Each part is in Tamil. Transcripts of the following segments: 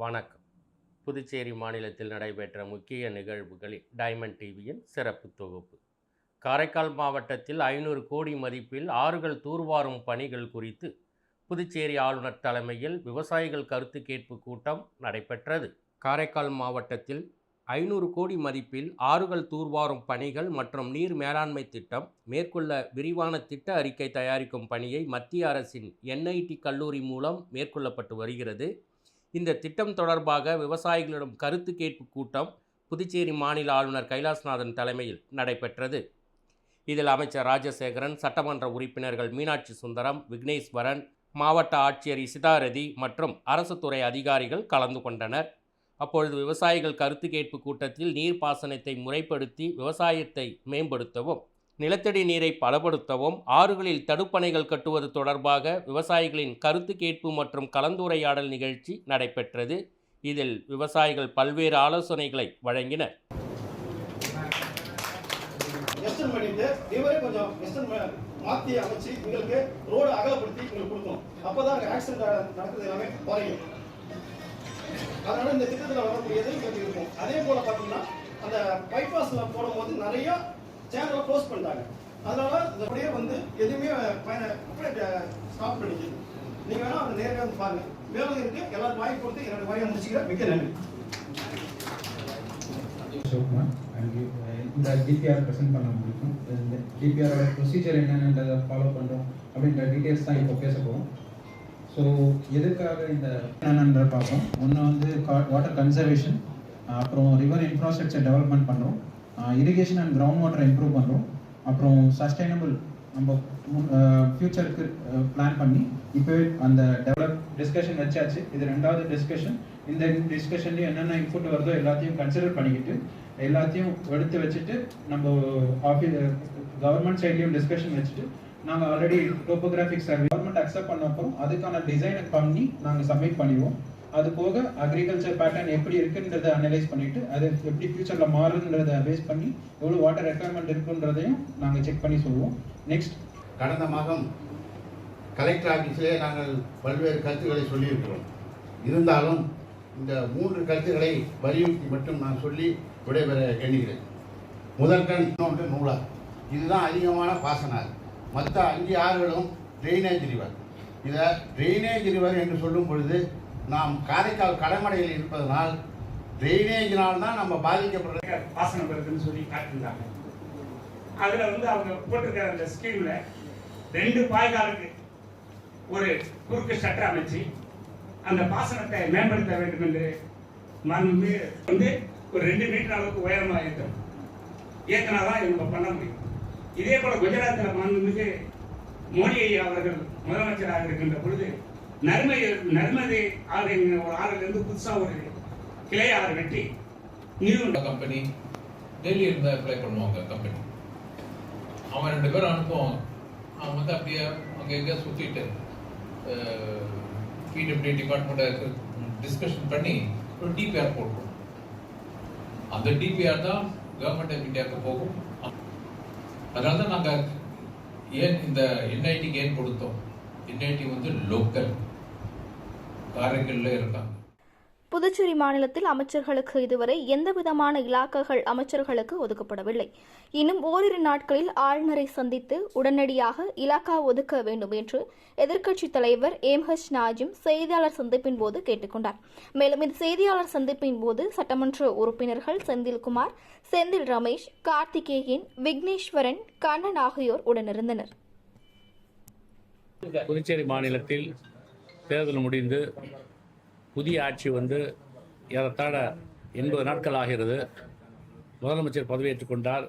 வணக்கம். புதுச்சேரி மாநிலத்தில் நடைபெற்ற முக்கிய நிகழ்வுகளில் டைமண்ட் டிவியின் சிறப்பு தொகுப்பு. காரைக்கால் மாவட்டத்தில் 500 கோடி மதிப்பில் ஆறுகள் தூர்வாரும் பணிகள் குறித்து புதுச்சேரி ஆளுநர் தலைமையில் விவசாயிகள் கருத்து கேட்பு கூட்டம் நடைபெற்றது. காரைக்கால் மாவட்டத்தில் 500 கோடி மதிப்பில் ஆறுகள் தூர்வாரும் பணிகள் மற்றும் நீர் மேலாண்மை திட்டம் மேற்கொள்ள விரிவான திட்ட அறிக்கை தயாரிக்கும் பணியை மத்திய அரசின் NIT கல்லூரி மூலம் மேற்கொள்ளப்பட்டு வருகிறது. இந்த திட்டம் தொடர்பாக விவசாயிகளிடம் கருத்து கேட்பு கூட்டம் புதுச்சேரி மாநில ஆளுநர் கைலாசநாதன் தலைமையில் நடைபெற்றது. இதில் அமைச்சர் ராஜசேகரன், சட்டமன்ற உறுப்பினர்கள் மீனாட்சி சுந்தரம், விக்னேஸ்வரன், மாவட்ட ஆட்சியர் இசிதாரதி மற்றும் அரசு துறை அதிகாரிகள் கலந்து கொண்டனர். அப்பொழுது விவசாயிகள் கருத்து கேட்பு கூட்டத்தில் நீர்ப்பாசனத்தை முறைப்படுத்தி விவசாயத்தை மேம்படுத்தவும், நிலத்தடி நீரை பலப்படுத்தவும், ஆறுகளில் தடுப்பணைகள் கட்டுவது தொடர்பாக விவசாயிகளின் கருத்து கேட்பு மற்றும் கலந்துரையாடல் நிகழ்ச்சி நடைபெற்றது. இதில் விவசாயிகள் பல்வேறு ஆலோசனைகளை வழங்கினர். மாற்றி அமைச்சு எங்களுக்கு ரோடு அகலப்படுத்தி எங்களுக்கு கொடுக்கணும். அப்போதான் அங்கே ஆக்சிடென்ட் நடக்கிறது எல்லாமே குறையும். அதனால இந்த திட்டத்தில் வரக்கூடியது எங்களுக்கு இருக்கும். அதே போல பார்த்தீங்கன்னா அந்த பைபாஸில் போடும்போது நிறைய சேனலை க்ளோஸ் பண்ணிட்டாங்க. அதனால இந்த அப்படியே எதுவுமே ஸ்டாப் பண்ணிக்குது. நீங்கள் வேணால் அதை நேரடியாக பாருங்க. மேலும் இருக்கு எல்லாரும் வாங்கி கொடுத்து என்னோட வாரியம் முடிச்சுக்கிறேன். மிக்க நன்றி. இந்த டிபிஆர் ப்ரெசென்ட் பண்ண முடியும். இந்த டிபிஆரோட ப்ரொசீஜர் என்னென்னன்றதை ஃபாலோ பண்ணுறோம் அப்படின்ற டீட்டெயில்ஸ் தான் இப்போ பேச போகிறோம். ஸோ எதுக்காக இந்த என்னென்னன்ற பார்ப்போம். ஒன்று வாட்டர் கன்சர்வேஷன், அப்புறம் ரிவர் இன்ஃப்ராஸ்ட்ரக்சர் டெவலப்மெண்ட் பண்ணுறோம், இரிகேஷன் அண்ட் கிரவுண்ட் வாட்டரை இம்ப்ரூவ் பண்ணுறோம், அப்புறம் சஸ்டைனபிள் நம்ம ஃப்யூச்சருக்கு பிளான் பண்ணி இப்போ அந்த டெவலப் டிஸ்கஷன் வச்சாச்சு. இது ரெண்டாவது டிஸ்கஷன். இந்த டிஸ்கஷன்லேயும் என்னென்ன இன்புட் வருதோ எல்லாத்தையும் கன்சிடர் பண்ணிக்கிட்டு எல்லாத்தையும் எடுத்து வச்சுட்டு நம்ம கவர்மெண்ட் சைட்லேயும் டிஸ்கஷன் வச்சுட்டு நாங்கள் already topographic survey government accept பண்ணப்போ அதுக்கான டிசைனை பண்ணி நாங்கள் சப்மிட் பண்ணிடுவோம். அது போக அக்ரிகல்ச்சர் பேட்டர்ன் எப்படி இருக்குன்றதை அனலைஸ் பண்ணிட்டு அது எப்படி ஃபியூச்சரில் மாறுன்றதை பேஸ் பண்ணி எவ்வளோ வாட்டர் ரெக்குயர்மெண்ட் இருக்குன்றதையும் நாங்கள் செக் பண்ணி சொல்லுவோம். நெக்ஸ்ட், கடந்த மாதம் கலெக்டர் ஆஃபீஸிலே நாங்கள் பல்வேறு கருத்துக்களை சொல்லியிருக்கிறோம். இருந்தாலும் இந்த 3 கருத்துக்களை வலியுறுத்தி மட்டும் நான் சொல்லி விடைபெற எண்ணுகிறேன். முதல் கண் ஒன்று நூலா. இதுதான் அதிகமான பாசனார். மற்ற 5 ஆறுகளும் ட்ரெயினேஜ் ரிவர். இதை ட்ரெயினேஜ் ரிவர் என்று சொல்லும் பொழுது நாம் காரைக்கால் கடமடையில் இருப்பதனால் ட்ரெயினேஜினால் தான் நம்ம பாதிக்கப்படுற பாசனம் வருதுன்னு சொல்லி காட்டிருந்தாங்க. அதில் அவங்க போட்டிருக்கிற அந்த ஸ்கீமில் 2 பாய்காலுக்கு ஒரு குறுக்கு சட்டை அமைச்சு அந்த பாசனத்தை மேம்படுத்த வேண்டும் என்று மாண்புமிகு ஒரு 2 மீட்டர் அளவுக்கு உயரமாக ஏற்றினாதான் இவங்க பண்ண முடியும். இதே போல குஜராத்தில் மாண்புமிகு மோடி அவர்கள் முதலமைச்சராக இருக்கின்ற பொழுது நர்மதை ஆறு ஒரு ஆறிலிருந்து புதுசாக ஒரு கிளை ஆறு வெட்டி நியூ கம்பெனி டெல்லி இருந்து அப்ளை பண்ணுவாங்க. கம்பெனி அவன் 2 பேரும் அனுப்புவாங்க. அவன் அப்படியே அங்கே எங்கேயா சுற்றிட்டு பிடபிள்யூ டிபார்ட்மெண்ட்டை டிஸ்கஷன் பண்ணி ஒரு டிபிஆர் போடுவோம். அந்த டிபிஆர் தான் கவர்மெண்ட் ஆஃப் இந்தியாவுக்கு போகும். அதனால தான் நாங்கள் ஏன் இந்த NITக்கு ஏன் கொடுத்தோம். NIT லோக்கல் காரைக்கால்ல இருக்காங்க. புதுச்சேரி மாநிலத்தில் அமைச்சர்களுக்கு இதுவரை எந்தவிதமான இலாக்காக்கள் அமைச்சர்களுக்கு ஒதுக்கப்படவில்லை. இன்னும் ஓரிரு நாட்களில் ஆளுநரை சந்தித்து உடனடியாக இலாக்கா ஒதுக்க வேண்டும் என்று எதிர்க்கட்சித் தலைவர் MH நாஜிம் செய்தியாளர் சந்திப்பின் போது கேட்டுக் கொண்டார். மேலும் இந்த செய்தியாளர் சந்திப்பின் போது சட்டமன்ற உறுப்பினர்கள் செந்தில்குமார், செந்தில் ரமேஷ், கார்த்திகேயன், விக்னேஸ்வரன், கண்ணன் ஆகியோர் உடனிருந்தனர். புதுச்சேரி மாநிலத்தில் தேர்தல் முடிந்து புதிய ஆட்சி ஏறத்தாழ 80 நாட்கள் ஆகிறது. முதலமைச்சர் பதவியேற்றுக் கொண்டார்.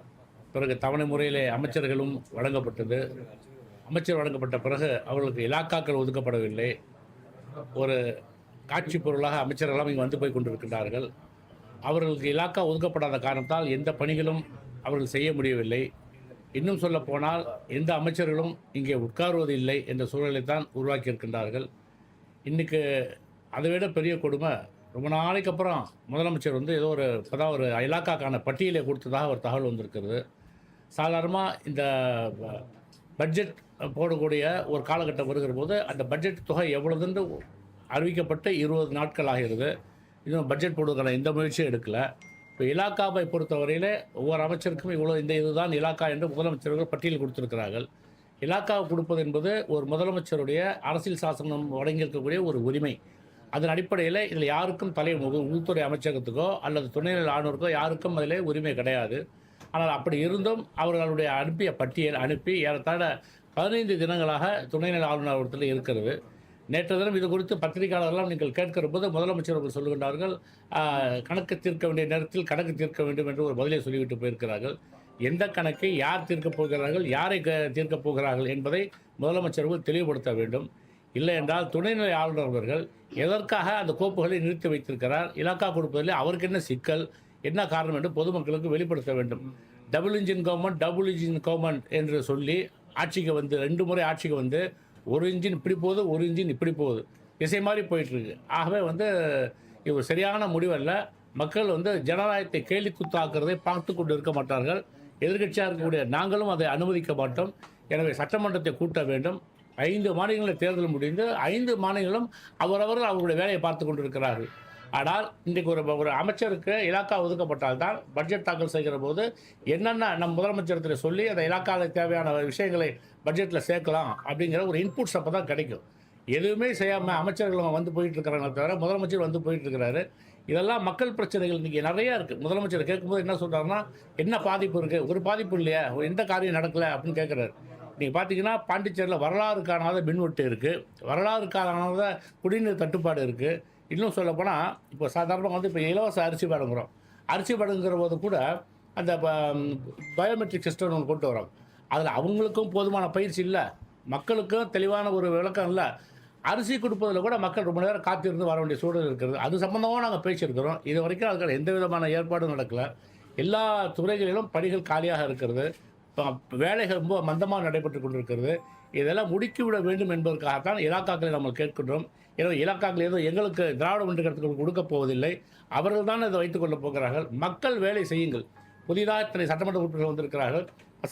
பிறகு தவணை முறையிலே அமைச்சர்களும் வழங்கப்பட்டது. அமைச்சர் வழங்கப்பட்ட பிறகு அவர்களுக்கு இலாக்காக்கள் ஒதுக்கப்படவில்லை. ஒரு காட்சி பொருளாக அமைச்சர்களெல்லாம் இங்கே போய் கொண்டிருக்கின்றார்கள். அவர்களுக்கு இலாக்கா ஒதுக்கப்படாத காரணத்தால் எந்த பணிகளும் அவர்கள் செய்ய முடியவில்லை. இன்னும் சொல்ல போனால் எந்த அமைச்சர்களும் இங்கே உட்காருவது இல்லை என்ற சூழலை தான் உருவாக்கியிருக்கின்றார்கள். இன்றைக்கு அதை விட பெரிய கொடுமை, ரொம்ப நாளைக்கு அப்புறம் முதலமைச்சர் ஏதோ ஒரு இலாக்காக்கான பட்டியலை கொடுத்ததாக ஒரு தகவல் வந்திருக்கிறது. சாதாரணமாக இந்த பட்ஜெட் போடக்கூடிய ஒரு காலகட்டம் வருகிற போது அந்த பட்ஜெட் தொகை எவ்வளவுன்னு அறிவிக்கப்பட்டு 20 நாட்கள் ஆகிறது. இன்னும் பட்ஜெட் போடுவதற்கான எந்த முயற்சியும் எடுக்கலை. இப்போ இலாக்காவை பொறுத்தவரையிலே ஒவ்வொரு அமைச்சருக்கும் இவ்வளோ இதுதான் இலாக்கா என்று முதலமைச்சர்கள் பட்டியல் கொடுத்திருக்கிறார்கள். இலாக்காவை கொடுப்பது என்பது ஒரு முதலமைச்சருடைய அரசியல் சாசனம் வழங்கியிருக்கக்கூடிய ஒரு உரிமை. அதன் அடிப்படையில் இதில் யாருக்கும் உள்துறை அமைச்சகத்துக்கோ அல்லது துணைநிலை ஆளுநருக்கோ யாருக்கும் அதில் உரிமை கிடையாது. ஆனால் அப்படி இருந்தும் அவர்களுடைய அனுப்பிய பட்டியல் அனுப்பி ஏறத்தாழ 15 தினங்களாக துணைநிலை ஆளுநர் இடத்துல இருக்கிறது. நேற்று தினம் இது குறித்து பத்திரிகையாளர்களெல்லாம் நீங்கள் கேட்கிற போது முதலமைச்சர் அவர்கள் சொல்லுகின்றார்கள், கணக்கு தீர்க்க வேண்டிய நேரத்தில் கணக்கு தீர்க்க வேண்டும் என்று ஒரு பதிலை சொல்லிவிட்டு போயிருக்கிறார்கள். எந்த கணக்கை யார் தீர்க்கப் போகிறார்கள், யாரை தீர்க்கப் போகிறார்கள் என்பதை முதலமைச்சர்கள் தெளிவுபடுத்த வேண்டும். இல்லை என்றால் துணைநிலை ஆளுநர் அவர்கள் எதற்காக அந்த கோப்புகளை நிறுத்தி வைத்திருக்கிறார், இலாக்கா கொடுப்பதில் அவருக்கு என்ன சிக்கல், என்ன காரணம் என்று பொதுமக்களுக்கு வெளிப்படுத்த வேண்டும். டபுள் இன்ஜின் கவர்மெண்ட் என்று சொல்லி ஆட்சிக்கு வந்து 2 முறை ஆட்சிக்கு வந்து ஒரு இன்ஜின் இப்படி போகுது, ஒரு இன்ஜின் இப்படி போகுது, திசை மாதிரி போயிட்டுருக்கு. ஆகவே இது ஒரு சரியான முடிவல்ல. மக்கள் ஜனநாயகத்தை கேலி குத்தாக்குறதை பார்த்து கொண்டு இருக்க மாட்டார்கள். எதிர்க்கட்சியாக இருக்கக்கூடிய நாங்களும் அதை அனுமதிக்க மாட்டோம். எனவே சட்டமன்றத்தை கூட்ட வேண்டும். 5 மாநிலங்களில் தேர்தல் முடிந்து 5 மாநிலங்களும் அவரவர்கள் அவர்களுடைய வேலையை பார்த்து கொண்டிருக்கிறார்கள். ஆனால் இன்றைக்கு ஒரு அமைச்சருக்கு இலாக்கா ஒதுக்கப்பட்டால்தான் பட்ஜெட் தாக்கல் செய்கிற போது என்னென்ன நம் முதலமைச்சரத்தில் சொல்லி அந்த இலாக்காவில் தேவையான விஷயங்களை பட்ஜெட்டில் சேர்க்கலாம் அப்படிங்கிற ஒரு இன்புட்ஸ் அப்போ தான் கிடைக்கும். எதுவுமே செய்யாமல் அமைச்சர்கள் வந்து போயிட்டு இருக்கிறாங்க தவிர முதலமைச்சர் வந்து போயிட்டு இருக்கிறாரு. இதெல்லாம் மக்கள் பிரச்சனைகள் இன்றைக்கி நிறையா இருக்குது. முதலமைச்சர் கேட்கும்போது என்ன சொல்கிறாருன்னா, என்ன பாதிப்பு இருக்குது, ஒரு பாதிப்பு இல்லையா, எந்த காரியம் நடக்கலை அப்படின்னு கேட்குறாரு. நீங்கள் பார்த்தீங்கன்னா பாண்டிச்சேரியில் வரலாறு காணாத மின்வெட்டு இருக்குது, வரலாறு காணாத குடிநீர் தட்டுப்பாடு இருக்குது. இன்னும் சொல்லப்போனால் இப்போ சாதாரணமாக இப்போ இலவச அரிசி வழங்குகிறோம். அரிசி வழங்குகிற போது கூட அந்த பயோமெட்ரிக் சிஸ்டம் ஒன்று கொண்டு வரோம். அதில் அவங்களுக்கும் போதுமான பயிற்சி இல்லை, மக்களுக்கும் தெளிவான ஒரு விளக்கம் இல்லை. அரிசி கொடுப்பதில் கூட மக்கள் ரொம்ப நேரம் காத்திருந்து வர வேண்டிய சூழல் இருக்கிறது. அது சம்மந்தமாக நாங்கள் பேசியிருக்கிறோம். இது வரைக்கும் அதுக்கான எந்த விதமான ஏற்பாடும் நடக்கலை. எல்லா துறைகளிலும் பணிகள் காலியாக இருக்கிறது. வேலைகள் ரொம்ப மந்தமாக நடைபெற்று கொண்டிருக்கிறது. இதெல்லாம் முடுக்கிவிட வேண்டும் என்பதற்காகத்தான் இலாக்காக்களை நம்ம கேட்கின்றோம். எனவே இலாக்காக்கள் ஏதோ எங்களுக்கு திராவிட முன்னேற்ற கழகத்துக்கு கொடுக்கப் போவதில்லை, அவர்கள் தான் இதை வைத்துக் கொள்ளப் போகிறார்கள். மக்கள் வேலை செய்யுங்கள். புதிதாக இத்தனை சட்டமன்ற உறுப்பினர்கள் வந்திருக்கிறார்கள்.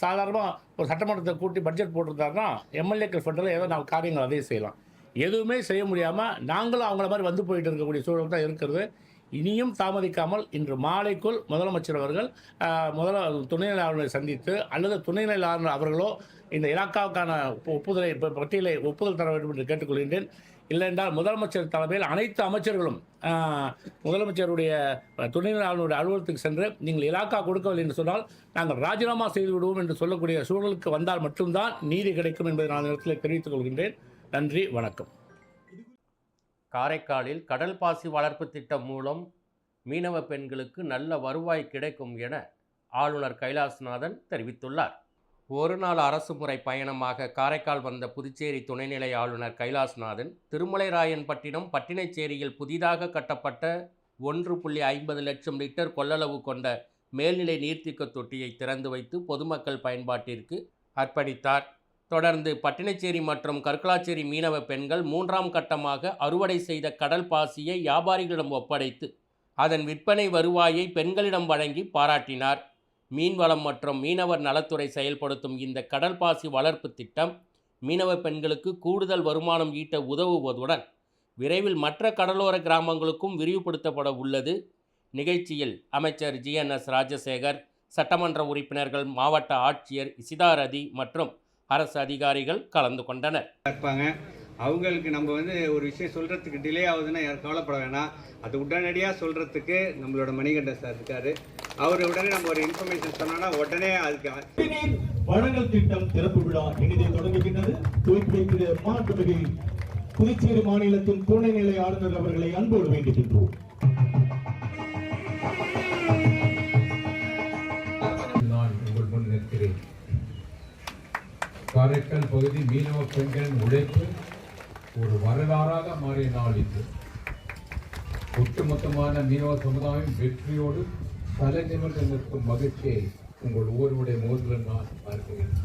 சாதாரணமாக ஒரு சட்டமன்றத்தை கூட்டி பட்ஜெட் போட்டிருந்தாருன்னா எம்எல்ஏக்கள் ஃபண்டில் ஏதோ 4 காரியங்கள் அதையும் செய்யலாம். எதுவுமே செய்ய முடியாமல் நாங்களும் அவங்கள மாதிரி வந்து போயிட்டு இருக்கக்கூடிய சூழல் தான் இருக்கிறது. இனியும் தாமதிக்காமல் இன்று மாலைக்குள் முதலமைச்சர் அவர்கள் துணைநிலை ஆளுநரை சந்தித்து அல்லது துணைநிலை ஆளுநர் அவர்களோ இந்த இலாக்காவுக்கான பட்டியலை ஒப்புதல் தர வேண்டும் என்று கேட்டுக்கொள்கின்றேன். இல்லை என்றால் முதலமைச்சர் தலைமையில் அனைத்து அமைச்சர்களும் முதலமைச்சருடைய துணைநிலை ஆளுநருடைய அலுவலகத்துக்கு சென்று நீங்கள் இலாக்கா கொடுக்கவில்லை என்று சொன்னால் நாங்கள் ராஜினாமா செய்து விடுவோம் என்று சொல்லக்கூடிய சூழலுக்கு வந்தால் மட்டும்தான் நீதி கிடைக்கும் என்பதை நான் இடத்தில் தெரிவித்துக் கொள்கின்றேன். நன்றி, வணக்கம். காரைக்காலில் கடல் பாசி வளர்ப்பு திட்டம் மூலம் மீனவ பெண்களுக்கு நல்ல வருவாய் கிடைக்கும் என ஆளுநர் கைலாசநாதன் தெரிவித்துள்ளார். ஒரு நாள் அரசு முறை பயணமாக காரைக்கால் வந்த புதுச்சேரி துணைநிலை ஆளுநர் கைலாசநாதன் திருமலைராயன்பட்டினம் பட்டினச்சேரியில் புதிதாக கட்டப்பட்ட 1.50 லட்சம் லிட்டர் கொள்ளளவு கொண்ட மேல்நிலை நீர்த்தேக்க தொட்டியை திறந்து வைத்து பொதுமக்கள் பயன்பாட்டிற்கு அர்ப்பணித்தார். தொடர்ந்து பட்டினச்சேரி மற்றும் கற்களாச்சேரி மீனவ பெண்கள் 3ஆம் கட்டமாக அறுவடை செய்த கடல் பாசியை வியாபாரிகளிடம் ஒப்படைத்து அதன் விற்பனை வருவாயை பெண்களிடம் வழங்கி பாராட்டினார். மீன்வளம் மற்றும் மீனவர் நலத்துறை செயல்படுத்தும் இந்த கடல் பாசி வளர்ப்பு திட்டம் மீனவ பெண்களுக்கு கூடுதல் வருமானம் ஈட்ட உதவுவதுடன் விரைவில் மற்ற கடலோர கிராமங்களுக்கும் விரிவுபடுத்தப்பட உள்ளது. நிகழ்ச்சியில் அமைச்சர் GNS ராஜசேகர், சட்டமன்ற உறுப்பினர்கள், மாவட்ட ஆட்சியர் இசிதாரதி மற்றும் அரசு அதிகாரிகள் கலந்து கொண்டனர். அவங்களுக்கு நம்ம ஒரு விஷயம் சொல்கிறதுக்கு டிலே ஆகுதுன்னா யாரும் கவலைப்பட வேணாம். அது உடனடியாக சொல்கிறதுக்கு நம்மளோட மணிகண்டன் சார் இருக்காரு. அவர் உடனே நம்ம ஒரு இன்ஃபர்மேஷன் சொன்னோன்னா உடனே அதுக்கு வழங்கல் திட்டம் திறப்பு விழா இனிதே தொடங்குகின்றது. துவக்கி வைக்கிற மாண்புமிகு புதுச்சேரி மாநிலத்தின் துணைநிலை ஆளுநர் அவர்களை அன்போடு வேண்டுகின்றோம். நான் உங்கள் முன் நிற்கிறேன். காரைக்கால் பகுதி மீனவ பெண்களின் உழைப்பு ஒரு வரலாறாக மாறிய நாள் இது. ஒட்டுமொத்தமான மீனவ சமுதாயம் வெற்றியோடு தலை நிமிர்ந்து நிற்கும் மகிழ்ச்சியை உங்கள் ஒவ்வொருடைய முகத்தில் நான் பார்க்கிறேன்.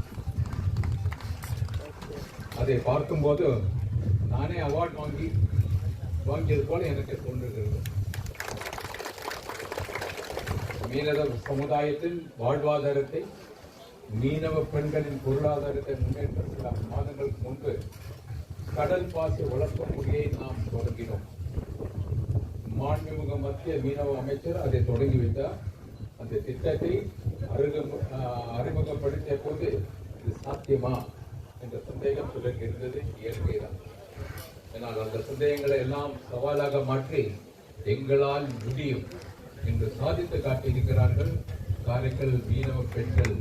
அதை பார்க்கும்போது நானே அவார்ட் வாங்கியது போல எனக்கு தோன்றுகிறது. மீனவ சமுதாயத்தின் வாழ்வாதாரத்தை, மீனவ பெண்களின் பொருளாதாரத்தை முன்னேற்ற சில மாதங்களுக்கு முன்பு கடல் பாசி வளர்ப்பு முறையை நாம் தொடங்கினோம். மாண்புமிகு மத்திய மீனவ அமைச்சர் அதை தொடங்கி வைத்தார். அந்த திட்டத்தை அறிமுகப்படுத்திய போது இது சாத்தியமா என்ற சந்தேகம் சிலருக்கு இருந்தது, இயற்கைதான். ஆனால் அந்த சந்தேகங்களை எல்லாம் சவாலாக மாற்றி எங்களால் முடியும் என்று சாதித்து காட்டியிருக்கிறார்கள் காரைக்கால் மீனவ பெண்கள்.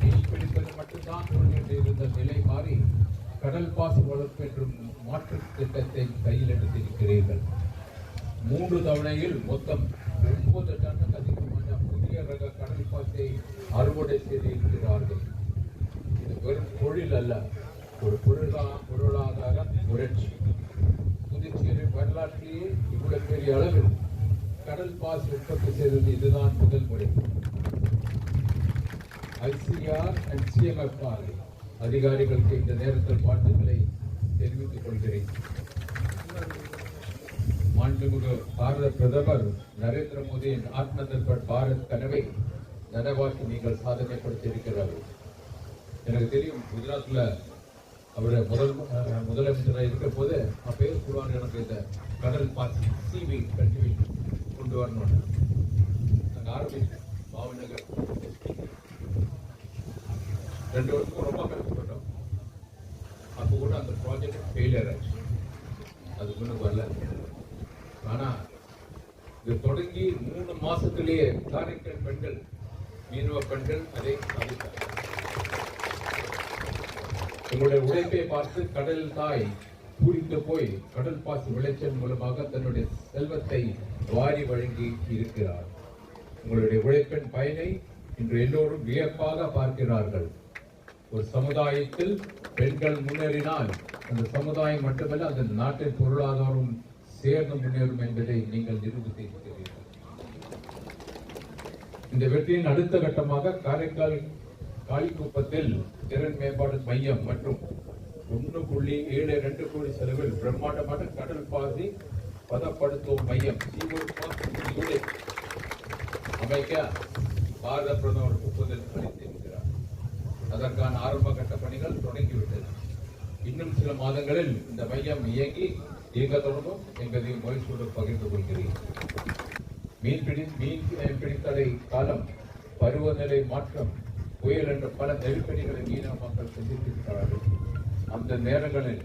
மீன் பிடிப்பது மட்டும்தான் இருந்த நிலை மாறி கடல் பாசி வளர்ப்பு என்றும் மாற்று திட்டத்தை கையில் எடுத்திருக்கிறீர்கள். 3 தவணையில் மொத்தம் 9 டன் அதிகமான புதிய ரக கடல் பாசியை அறுவடை செய்திருக்கிறார்கள். இது வெறும் தொழில் அல்ல, ஒரு பொருளாதார புரட்சி. புதுச்சேரி வரலாற்றிலேயே இவ்வளவு பெரிய அளவில் கடல் பாசி உற்பத்தி செய்தது இதுதான் முதல் முறை. ஐசிஆர் அண்ட் சிஎம்எஃப்ஆர் அதிகாரிகளுக்கு இந்த நேரத்தில் வாழ்த்துக்களை தெரிவித்துக் கொள்கிறேன். மாண்புமிகு பாரத பிரதமர் நரேந்திர மோடியின் ஆத்ம நிர்பர் பாரத் கனவை நனவாக்கி நீங்கள் சாதனைப்படுத்தியிருக்கிறார்கள். எனக்கு தெரியும், குஜராத்தில் அவர் முதலமைச்சராக இருக்கிற போது அப்பேர் சொல்லுவாங்க, எனக்கு இந்த கடல் பாசி சீவீட் கல்டிவேஷன் கொண்டு வரணும். நாங்கள் ஆரம்பிச்சோம் மாவனகர் 2 வருஷம் ரொம்ப கஷ்டப்பட்டோம். அப்போ கூட அந்த ப்ராஜெக்ட் ஃபெயிலியர் ஆச்சு, அது முன்னுக்கு வரல. ஆனால் இது தொடங்கி 3 மாசத்திலேயே காரைக்கால் பெண்கள், மீனவ பெண்கள் அதை சாதித்தார். எங்களுடைய உழைப்பை பார்த்து கடல் தாய் பூரித்து போய் கடல் பாசி விளைச்சல் மூலமாக தன்னுடைய செல்வத்தை வாரி வழங்கி இருக்கிறார். உங்களுடைய உழைப்பின் பயனை இன்று எல்லோரும் வியப்பாக பார்க்கிறார்கள். ஒரு சமுதாயத்தில் பெண்கள் முன்னேறினால் அந்த சமுதாயம் மட்டுமல்ல, அந்த நாட்டின் பொருளாதாரம் சேர்ந்து முன்னேறும் என்பதை நீங்கள் நிரூபித்திருக்கிறீர்கள். இந்த வெற்றியின் அடுத்த கட்டமாக காரைக்கால் காளிக்குப்பத்தில் திறன் மேம்பாடு மையம் மற்றும் 1.72 கோடி செலவில் பிரம்மாண்டமான கடல் பாசி பதப்படுத்தும் மையம் அமைக்க பாரத பிரதமர் ஒப்புதல் அளித்திருக்கிறார். அதற்கான ஆரம்ப கட்ட பணிகள் தொடங்கிவிட்டது. இன்னும் சில மாதங்களில் இந்த மையம் இயங்க தொடங்கும் என்பதையும் மகிழ்ச்சியுடன் பகிர்ந்து கொள்கிறேன். மீன் பிடித்தடை காலம், பருவநிலை மாற்றம், புயல் என்ற பல நெருக்கடிகளை மீனவ மக்கள் சந்தித்திருக்கிறார்கள். அந்த நேரங்களில்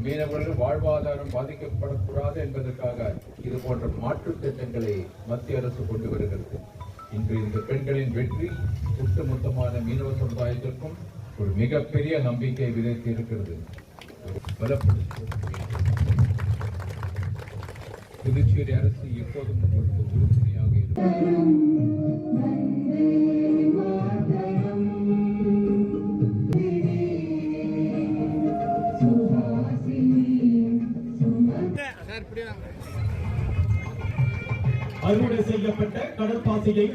மீனவர்கள் வாழ்வாதாரம் பாதிக்கப்படக்கூடாது என்பதற்காக இது போன்ற மாற்று திட்டங்களை மத்திய அரசு கொண்டு வருகிறது. இன்று இந்த பெண்களின் வெற்றி ஒட்டுமொத்தமான மீனவ சமுதாயத்திற்கும் ஒரு மிகப்பெரிய நம்பிக்கை விதைத்து இருக்கிறது. புதுச்சேரி அரசு எப்போதும் உங்களுக்கு உறுதுணையாக இருக்கும். அறுவடை செய்யப்பட்ட கடல் பாசியை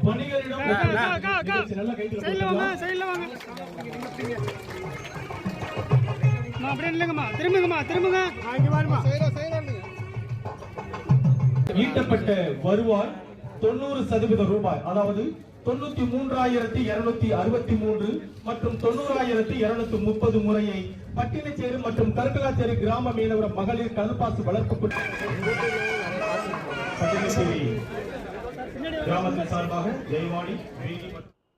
வணிகரிடம் ஈட்டப்பட்ட வருவாய் 90% ரூபாய், அதாவது 93,263 மற்றும் 90,230 முறையை பட்டினச்சேரி மற்றும் கருக்கலாச்சேரி கிராம மீனவர் மகளிர் கடல்பாசி வளர்ப்பு கிராமத்தின் சார்பாக ஜெயவாணி.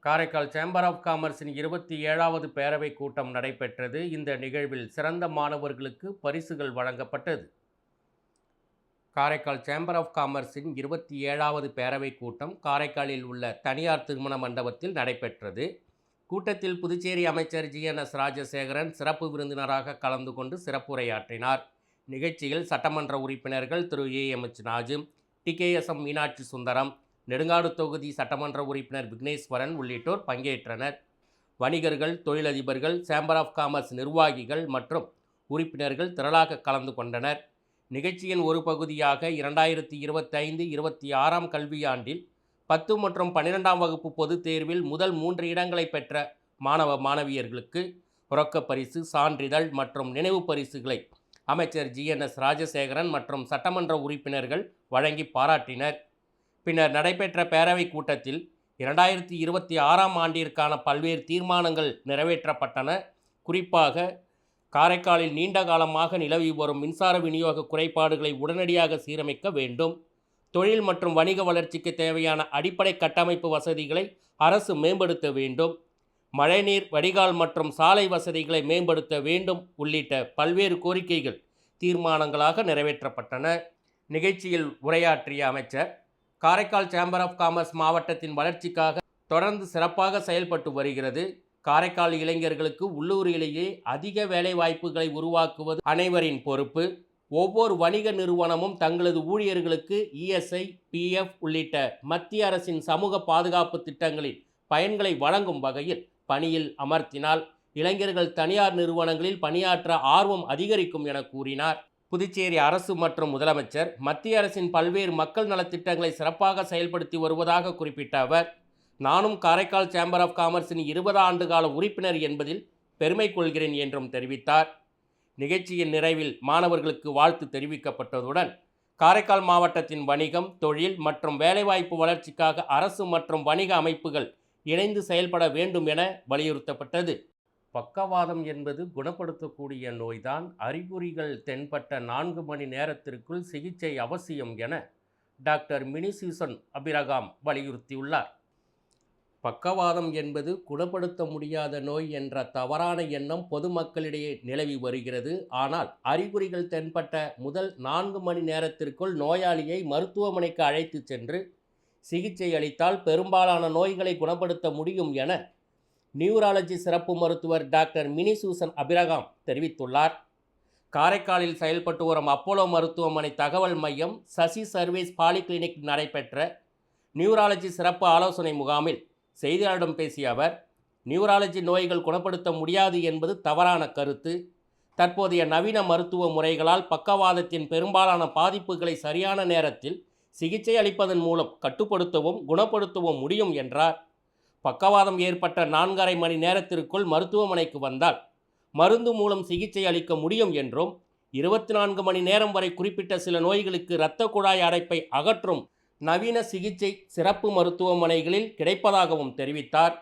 காரைக்கால் சேம்பர் ஆஃப் காமர்ஸின் 27வது பேரவை கூட்டம் நடைபெற்றது. இந்த நிகழ்வில் சிறந்த மாணவர்களுக்கு பரிசுகள் வழங்கப்பட்டது. காரைக்கால் சேம்பர் ஆஃப் காமர்ஸின் 27வது பேரவை கூட்டம் காரைக்காலில் உள்ள தனியார் திருமண மண்டபத்தில் நடைபெற்றது. கூட்டத்தில் புதுச்சேரி அமைச்சர் GNS ராஜசேகரன் சிறப்பு விருந்தினராக கலந்து கொண்டு சிறப்புரையாற்றினார். நிகழ்ச்சியில் சட்டமன்ற உறுப்பினர்கள் திரு AMH நாஜு, TKSM மீனாட்சி சுந்தரம், நெடுங்காடு தொகுதி சட்டமன்ற உறுப்பினர் விக்னேஸ்வரன் உள்ளிட்டோர் பங்கேற்றனர். வணிகர்கள், தொழிலதிபர்கள், சேம்பர் ஆஃப் காமர்ஸ் நிர்வாகிகள் மற்றும் உறுப்பினர்கள் திரளாக கலந்து கொண்டனர். நிகழ்ச்சியின் ஒரு பகுதியாக 2025-26 கல்வியாண்டில் 10 மற்றும் 12ஆம் வகுப்பு பொதுத் தேர்வில் முதல் 3 இடங்களை பெற்ற மாணவ மாணவியர்களுக்கு ரொக்கப் பரிசு, சான்றிதழ் மற்றும் நினைவு பரிசுகளை அமைச்சர் GNS ராஜசேகரன் மற்றும் சட்டமன்ற உறுப்பினர்கள் வழங்கி பாராட்டினர். பின்னர் நடைபெற்ற பேரவைக் கூட்டத்தில் 2026 ஆண்டிற்கான பல்வேறு தீர்மானங்கள் நிறைவேற்றப்பட்டன. குறிப்பாக காரைக்காலில் நீண்ட காலமாக நிலவி வரும் மின்சார விநியோக குறைபாடுகளை உடனடியாக சீரமைக்க வேண்டும். தொழில் மற்றும் வணிக வளர்ச்சிக்கு தேவையான அடிப்படை கட்டமைப்பு வசதிகளை அரசு மேம்படுத்த வேண்டும். மழைநீர் வடிகால் மற்றும் சாலை வசதிகளை மேம்படுத்த வேண்டும் உள்ளிட்ட பல்வேறு கோரிக்கைகள் தீர்மானங்களாக நிறைவேற்றப்பட்டன. நிகழ்ச்சியில் உரையாற்றிய அமைச்சர், காரைக்கால் சேம்பர் ஆஃப் காமர்ஸ் மாவட்டத்தின் வளர்ச்சிக்காக தொடர்ந்து சிறப்பாக செயல்பட்டு வருகிறது. காரைக்கால் இளைஞர்களுக்கு உள்ளூரிலேயே அதிக வேலைவாய்ப்புகளை உருவாக்குவது அனைவரின் பொறுப்பு. ஒவ்வொரு வணிக நிறுவனமும் தங்களது ஊழியர்களுக்கு இஎஸ்ஐ, பிஎஃப் உள்ளிட்ட மத்திய அரசின் சமூக பாதுகாப்பு திட்டங்களின் பயன்களை வழங்கும் வகையில் பணியில் அமர்த்தினால் இளைஞர்கள் தனியார் நிறுவனங்களில் பணியாற்ற ஆர்வம் அதிகரிக்கும் என கூறினார். புதுச்சேரி அரசு மற்றும் முதலமைச்சர் மத்திய அரசின் பல்வேறு மக்கள் நலத்திட்டங்களை சிறப்பாக செயல்படுத்தி வருவதாக குறிப்பிட்ட அவர், நானும் காரைக்கால் சேம்பர் ஆஃப் காமர்ஸின் 20 ஆண்டு கால உறுப்பினர் என்பதில் பெருமை கொள்கிறேன் என்றும் தெரிவித்தார். நிகழ்ச்சியின் நிறைவில் மாணவர்களுக்கு வாழ்த்து தெரிவிக்கப்பட்டதுடன் காரைக்கால் மாவட்டத்தின் வணிகம், தொழில் மற்றும் வேலைவாய்ப்பு வளர்ச்சிக்காக அரசு மற்றும் வணிக அமைப்புகள் இணைந்து செயல்பட வேண்டும் என வலியுறுத்தப்பட்டது. பக்கவாதம் என்பது குணப்படுத்தக்கூடிய நோய்தான். அறிகுறிகள் தென்பட்ட 4 மணி நேரத்திற்குள் சிகிச்சை அவசியம் என டாக்டர் மினி சூசன் அபிரகாம் வலியுறுத்தியுள்ளார். பக்கவாதம் என்பது குணப்படுத்த முடியாத நோய் என்ற தவறான எண்ணம் பொதுமக்களிடையே நிலவி வருகிறது. ஆனால் அறிகுறிகள் தென்பட்ட முதல் 4 மணி நேரத்திற்குள் நோயாளியை மருத்துவமனைக்கு அழைத்து சென்று சிகிச்சை அளித்தால் பெரும்பாலான நோய்களை குணப்படுத்த முடியும் என நியூராலஜி சிறப்பு மருத்துவர் டாக்டர் மினி சூசன் அபிரகாம் தெரிவித்துள்ளார். காரைக்காலில் செயல்பட்டு வரும் அப்போலோ மருத்துவமனை தகவல் மையம் சசி சர்வீஸ் பாலிகிளினிக் நடைபெற்ற நியூராலஜி சிறப்பு ஆலோசனை முகாமில் செய்தியாளரிடம் பேசிய அவர், நியூராலஜி நோய்கள் குணப்படுத்த முடியாது என்பது தவறான கருத்து. தற்போதைய நவீன மருத்துவ முறைகளால் பக்கவாதத்தின் பெரும்பாலான பாதிப்புகளை சரியான நேரத்தில் சிகிச்சை அளிப்பதன் மூலம் கட்டுப்படுத்தவும் குணப்படுத்தவும் முடியும் என்றார். பக்கவாதம் ஏற்பட்ட 4.5 மணி நேரத்திற்குள் மருத்துவமனைக்கு வந்தால் மருந்து மூலம் சிகிச்சை அளிக்க முடியும் என்றும், 24 மணி நேரம் வரை குறிப்பிட்ட சில நோய்களுக்கு இரத்த குழாய் அடைப்பை அகற்றும் நவீன சிகிச்சை சிறப்பு மருத்துவமனைகளில் கிடைப்பதாகவும் தெரிவித்தார்.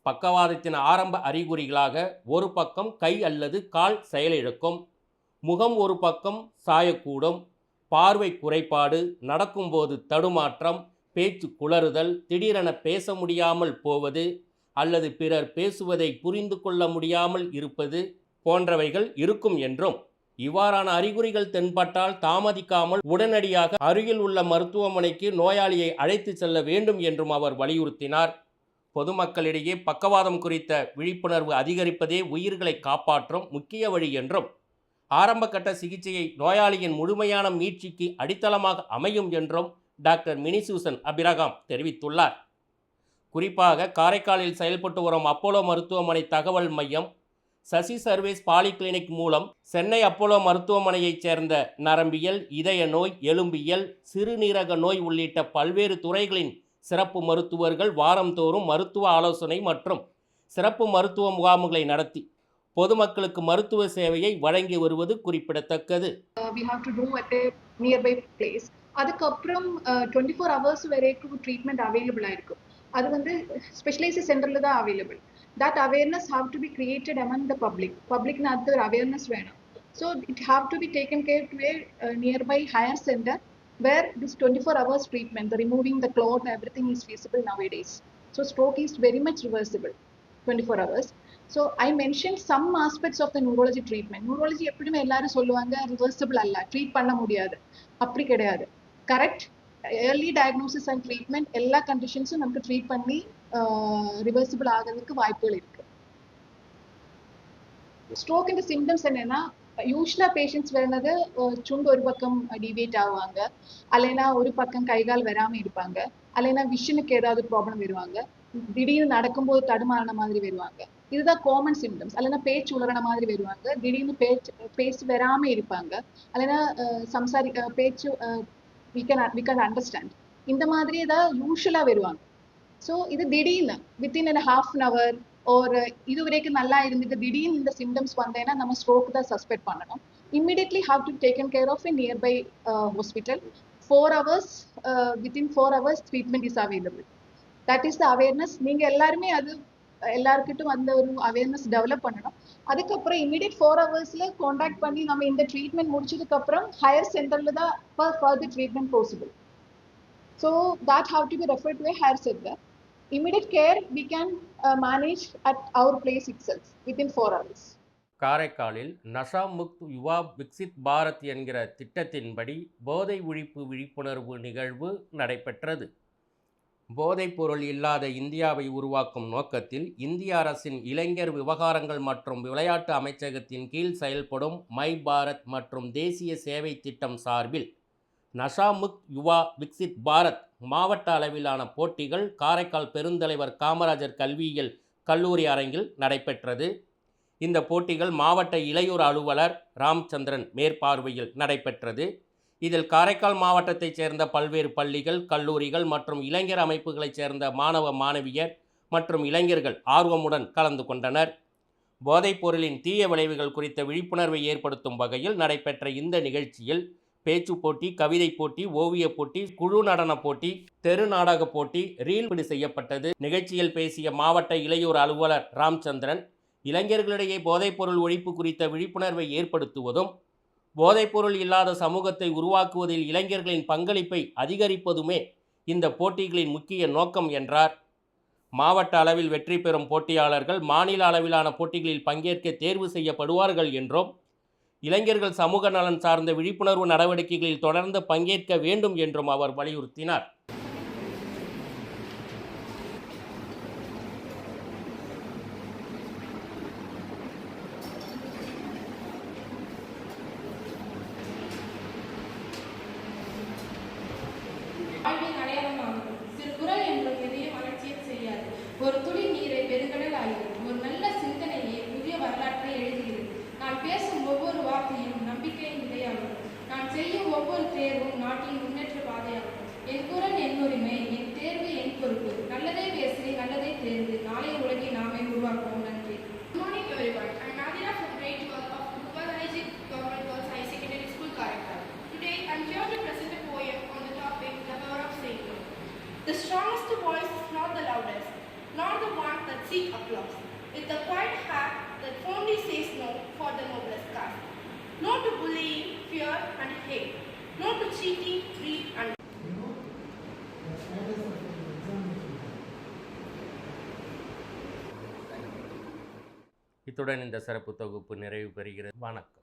பக்கவாதத்தின் ஆரம்ப அறிகுறிகளாக ஒரு பக்கம் கை அல்லது கால் செயலிழக்கும், முகம் ஒரு பக்கம் சாயக்கூடும், பார்வை குறைபாடு, நடக்கும்போது தடுமாற்றம், பேச்சு குளறுதல், திடீரென பேச முடியாமல் போவது அல்லது பிறர் பேசுவதை புரிந்து கொள்ள முடியாமல் இருப்பது போன்றவைகள் இருக்கும் என்றும், இவ்வாறான அறிகுறிகள் தென்பட்டால் தாமதிக்காமல் உடனடியாக அருகில் உள்ள மருத்துவமனைக்கு நோயாளியை அழைத்து செல்ல வேண்டும் என்றும் அவர் வலியுறுத்தினார். பொதுமக்களிடையே பக்கவாதம் குறித்த விழிப்புணர்வு அதிகரிப்பதே உயிர்களை காப்பாற்றும் முக்கிய வழி என்றும், ஆரம்பகட்ட சிகிச்சையை நோயாளியின் முழுமையான மீட்சிக்கு அடித்தளமாக அமையும் என்றும் டாக்டர் மினி சூசன் அபிரகாம் தெரிவித்துள்ளார். குறிப்பாக காரைக்காலில் செயல்பட்டு வரும் அப்போலோ மருத்துவமனை தகவல் மையம் சசி சர்வீஸ் பாலிகிளினிக் மூலம் சென்னை அப்போலோ மருத்துவமனையைச் சேர்ந்த நரம்பியல், இதய நோய், எலும்பியல், சிறுநீரக நோய் உள்ளிட்ட பல்வேறு துறைகளின் சிறப்பு மருத்துவர்கள் வாரந்தோறும் மருத்துவ ஆலோசனை மற்றும் சிறப்பு மருத்துவ முகாம்களை நடத்தி பொதுமக்களுக்கு மருத்துவ சேவையை வழங்கி வருவது குறிப்பிடத்தக்கது. We have to do at a nearby place. அதுக்கப்புறம் 24 hours வரைக்கும் ட்ரீட்மெண்ட் அவைலபிளாக இருக்கும். அது வந்து ஸ்பெஷலைஸ்ட் சென்டரில் தான் available. That awareness have to be created among the public. Public nadhu awareness venam. So it have to be taken care to a nearby higher center where this 24 hours treatment, the removing the clot, everything is feasible nowadays. So stroke is very much reversible 24 hours. So I mentioned some aspects of the neurology treatment. Neurology எப்படிமே எல்லாரும் சொல்லுவாங்க reversible அல்ல, ட்ரீட் பண்ண முடியாது. அப்படி கிடையாது. Correct early diagnosis and treatment எல்லா கண்டிஷன்ஸும் நமக்கு ட்ரீட் பண்ணி ரிவர்சிபிள் ஆகிறதுக்கு வாய்ப்புகள் இருக்கு. ஸ்ட்ரோக்கின் சிம்டம்ஸ் என்னன்னா, யூஸ்வலா பேஷண்ட்ஸ் வருന്നത് சுண்டு ஒரு பக்கம் டிவேட் ஆவாங்க, அல்லைனா ஒரு பக்கம் கைகால் வராம இருப்பாங்க, அல்லைனா விஷனுக்கு ஏதாவது ப்ராப்ளம் வருவாங்க, திடீர்னு நடக்கும்போது தடுமாறின மாதிரி வருவாங்க. இதுதான் காமன் சிம்டம்ஸ். அல்லைனா பேச்சு உளறன மாதிரி வருவாங்க, திடீர்னு பேச்சு வராம இருப்பாங்க, அல்லைனா பேச்சு we can understand. இந்த மாதிரி தான் யூஸ்வலா வருவாங்க. ஸோ இது திடீர்னு within a half an hour ஒரு இது வரைக்கும் நல்லா இருந்துட்டு திடீர்னு இந்த சிம்டம்ஸ் வந்தேன்னா நம்ம ஸ்ட்ரோக் தான் சஸ்பெக்ட் பண்ணணும். Immediately have to taken care of a nearby hospital. 4 hours within 4 hours treatment is available. That is the awareness. நீங்க எல்லாருமே அது எல்லாருக்கிட்டும் அந்த ஒரு அவேர்னஸ் டெவலப் பண்ணணும். அதுக்கப்புறம் இமீடியட் 4 ஹவர்ஸ்ல காண்டாக்ட் பண்ணி நம்ம இந்த ட்ரீட்மெண்ட் முடிச்சதுக்கு அப்புறம் ஹையர் சென்டர்ல தான் further treatment possible. So that have to be refer to higher center. Immediate care we can manage at our place itself within 4 hours. காரைக்காலில் நஷா முக்த் யுவா விக்சித் பாரத் என்கிற திட்டத்தின்படி போதை ஒழிப்பு விழிப்புணர்வு நிகழ்வு நடைபெற்றது. போதைப் பொருள் இல்லாத இந்தியாவை உருவாக்கும் நோக்கத்தில் இந்திய அரசின் இளைஞர் விவகாரங்கள் மற்றும் விளையாட்டு அமைச்சகத்தின் கீழ் செயல்படும் மை பாரத் மற்றும் தேசிய சேவை திட்டம் சார்பில் நஷா முக்த் யுவா விக்சித் பாரத் மாவட்ட அளவிலான போட்டிகள் காரைக்கால் பெருந்தலைவர் காமராஜர் கல்வியியல் கல்லூரி அரங்கில் நடைபெற்றது. இந்த போட்டிகள் மாவட்ட இளையோர் அலுவலர் ராமச்சந்திரன் மேற்பார்வையில் நடைபெற்றது. இதில் காரைக்கால் மாவட்டத்தைச் சேர்ந்த பல்வேறு பள்ளிகள், கல்லூரிகள் மற்றும் இளைஞர் அமைப்புகளைச் சேர்ந்த மாணவ மாணவியர் மற்றும் இளைஞர்கள் ஆர்வமுடன் கலந்து கொண்டனர். போதைப் பொருளின் தீய விளைவுகள் குறித்த விழிப்புணர்வை ஏற்படுத்தும் வகையில் நடைபெற்ற இந்த நிகழ்ச்சியில் பேச்சு போட்டி, கவிதை போட்டி, ஓவியப் போட்டி, குழு நடன போட்டி, தெரு நாடக போட்டி, ரீல் செய்யப்பட்டது. நிகழ்ச்சியில் பேசிய மாவட்ட இளையோர் அலுவலர் ராமச்சந்திரன், இளைஞர்களிடையே போதைப்பொருள் ஒழிப்பு குறித்த விழிப்புணர்வை ஏற்படுத்துவதும் போதைப்பொருள் இல்லாத சமூகத்தை உருவாக்குவதில் இளைஞர்களின் பங்களிப்பை அதிகரிப்பதுமே இந்த போட்டிகளின் முக்கிய நோக்கம் என்றார். மாவட்ட அளவில் வெற்றி பெறும் போட்டியாளர்கள் மாநில அளவிலான போட்டிகளில் பங்கேற்க தேர்வு செய்யப்படுவார்கள் என்றும், இளைஞர்கள் சமூக நலன் சார்ந்த விழிப்புணர்வு நடவடிக்கைகளில் தொடர்ந்து பங்கேற்க வேண்டும் என்றும் அவர் வலியுறுத்தினார். திருக்குறள் என்றும் எதையும் அலட்சியம் செய்யாது. ஒரு துளி நீரை பெருங்கடல் ஆகிறது. ஒரு நல்ல சிந்தனையே புதிய வரலாற்றை எழுதுகிறது. நான் பேசும் ஒவ்வொரு வார்த்தையும் நம்பிக்கையின் விதையாகும். நான் செய்யும் ஒவ்வொரு தேர்வும் நாட்டின் முன்னேற்ற பாதையாகும். என் குரல் என் உரிமை, என் தேர்வு என் பொறுப்பு. நல்லதே பேசி நல்லதை தேர்ந்து நாளை உலகை நாமே உருவாக்குவோம். நன்றி. Good morning everyone. I am Nadira from grade 12 of Gopal Government Girls High Secondary School, Karaikal. Today I am here to present a poem on the topic The Power of Saying No. The strongest voice is not the loudest, nor the one that seeks applause. It's the quiet heart that fondly says no for the noblest cause. No to bullying, fear and hate. No to cheating, greed and இத்துடன் இந்த சிறப்பு தொகுப்பு நிறைவு பெறுகிறது. வணக்கம்.